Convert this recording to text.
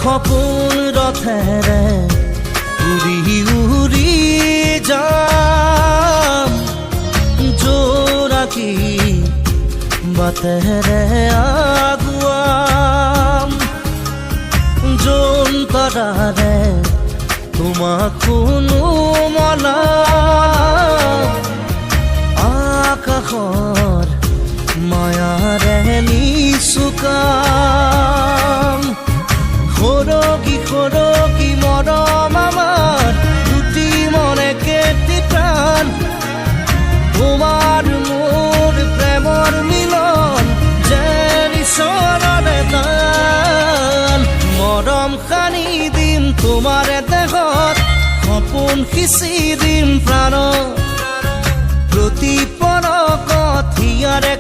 সপোন ৰথেৰে উৰি উৰি যাম জোনাকী বাটেৰে আগুৱাম যোন তৰাৰে তোমাক শুনো মনা আকাশৰ মায়াৰে নিচুকাম সৰকি সৰকি মৰম আমাৰ দুটি মনে কেটি প্ৰাণ তোমাৰ মোৰ প্ৰেমৰ মিলন যেন ঈশ্বৰৰে দান মৰম সানি দিম তোমাৰে দেহত সপোন সিঁচি দিম প্ৰাণত প্ৰতি পলকত হিয়াৰে